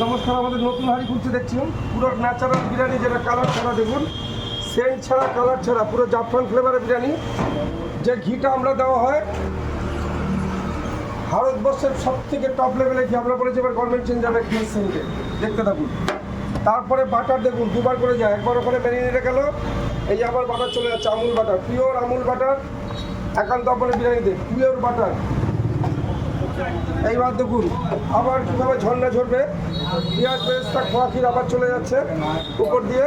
নমস্কার, আমাদের নতুন হাঁড়ি খুলছে দেখছি। পুরো ন্যাচারাল বিরিয়ানি, যেটা কালার ছাড়া, দেখুন সেন্ট ছাড়া, কালার ছাড়া, পুরো জাফরান ফ্লেভারের বিরিয়ানি। যে ঘিটা আমরা দেওয়া হয় ভারতবর্ষের সব থেকে টপ লেভেলের ঘি। আমরা বলেছি এবার গভর্নমেন্ট চেঞ্জ হবে ঘি সেন্টে, দেখতে থাকুন। তারপরে বাটার দেখুন, দুবার করে যায়, একবার ওখানে ম্যারিনেটে গেল, এই আবার বাটার চলে যাচ্ছে, Amul butter, pure Amul butter, একান্ত আপনার বিরিয়ানিতে পিওর বাটার। এইবার দেখুন আবার কীভাবে ঝর্ণা ঝরবে, পেঁয়াজ বেরেস্তা খোয়া ক্ষীর আবার চলে যাচ্ছে উপর দিয়ে,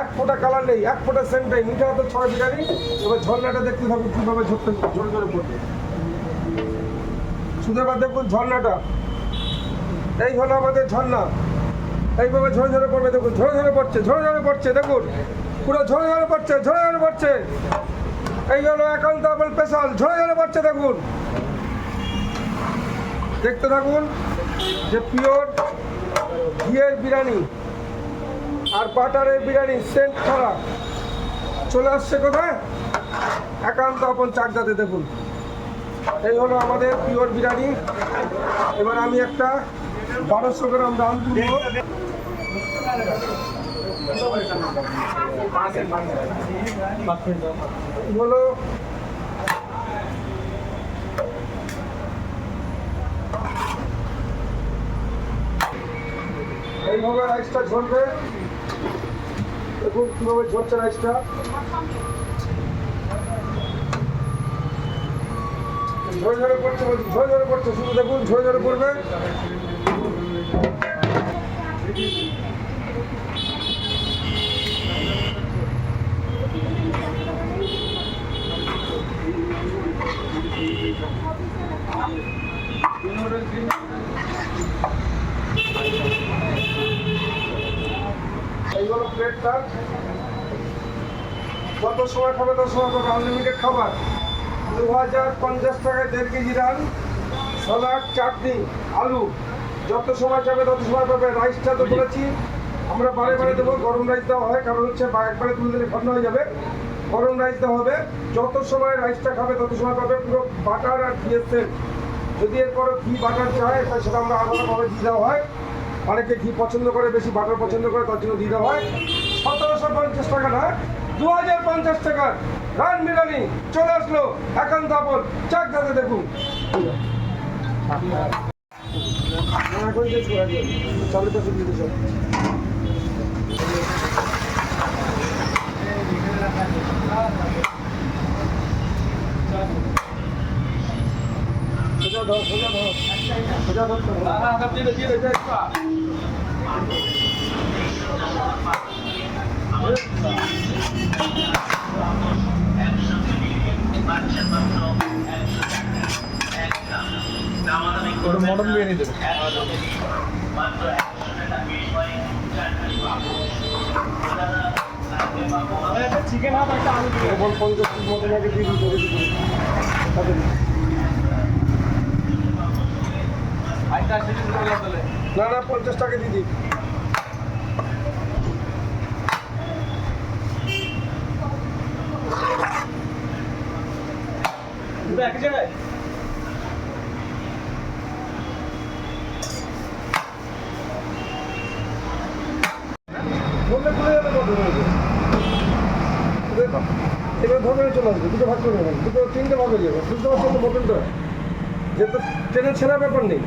এক ফোঁটা কালার নেই, এক ফোঁটা সেন্ট নেই, মিঠা হতো ছড়া বিরিয়ানি। এবার ঝর্ণাটা দেখতে থাকুন কীভাবে ঝরতে ঝরে ঝরে পড়বে। শুধু এবার দেখুন ঝর্ণাটা, এই হলো আমাদের ঝর্ণা, এইভাবে ঝরে ঝরে পড়বে। দেখুন ঝরে ঝরে পড়ছে, ঝরে ঝরে পড়ছে, দেখুন পুরো ঝরে ঝরে পড়ছে, ঝরে ঝরে পড়ছে। এই হলো একান্ত আপেল স্পেশাল, ঝরে ঝরে পড়ছে, দেখুন দেখতে থাকুন। যে পিওর ঘিয়ের বিরিয়ানি আর বাটারের বিরিয়ানি সেন্ট ছাড়া চলে আসছে কোথায়, একান্ত আপন চাকদাতে। দেখুন এই হলো আমাদের পিওর বিরিয়ানি। এবার আমি একটা 1200 গ্রাম রান তুলব। হলো এইভাবে রাইসটা ঝরবে, দেখুন কীভাবে ঝরছে রাইসটা। ঝরে ঝরে পড়ছে, ঝরে ঝরে পড়ছে, শুধু দেখুন ঝরে ঝরে পড়বে। এইগুলো প্লেটটা যত সময় খাবে তত সময় পাবে, আনলিমিটেড খাবার। 2050 টাকায় 1.5 কেজি রান, সালাড, চাটনি, আলু, যত সময় চাবে তত সময় পাবে। রাইসটা তো বলেছি আমরা বারে বারে দেবো, গরম রাইস দেওয়া হয়, কারণ হচ্ছে একবারে তুলে দিলে ঠান্ডা হয়ে যাবে। গরম রাইস দেওয়া হবে, যত সময় রাইসটা খাবে তত সময় পাবে। পুরো বাটার আর ঘিয়ের সেন্ট। যদি এরপরও ঘি বাটার চায় তাহলে সেটা আমরা আলাদাভাবে দিয়ে দেওয়া হয়। অনেকে ঘি পছন্দ করে, বেশি বাটার পছন্দ করে, তার জন্য দিয়ে দেওয়া হয়। 1750 টাকা না, 2050 টাকার রান বিরিয়ানি চলে আসলো একান্ত আপন চাকদাতে। দেখুন চালু তো দিতে সব সোজা ধর, সোজা ধর, সোজা ধর। মটন বিরিয়ানি দেবে। চিকেন হাফ, একটা আলু দিয়ে 50 পিস মটন আগে দিয়ে দিতে হবে। না না, 50 টাকা দিয়ে দিই। এক জায়গায় ধরলে খুলে যাবে, কত হয়েছে এবার ধরে চলে আসবে, দুটো ভাগ করে নেবেন, দুটো 3টে ভাগ হয়ে যাবে। বুঝতে পারছেন তো মটনটা, যেহেতু ট্রেনে ছেঁড়া ব্যাপার নেই।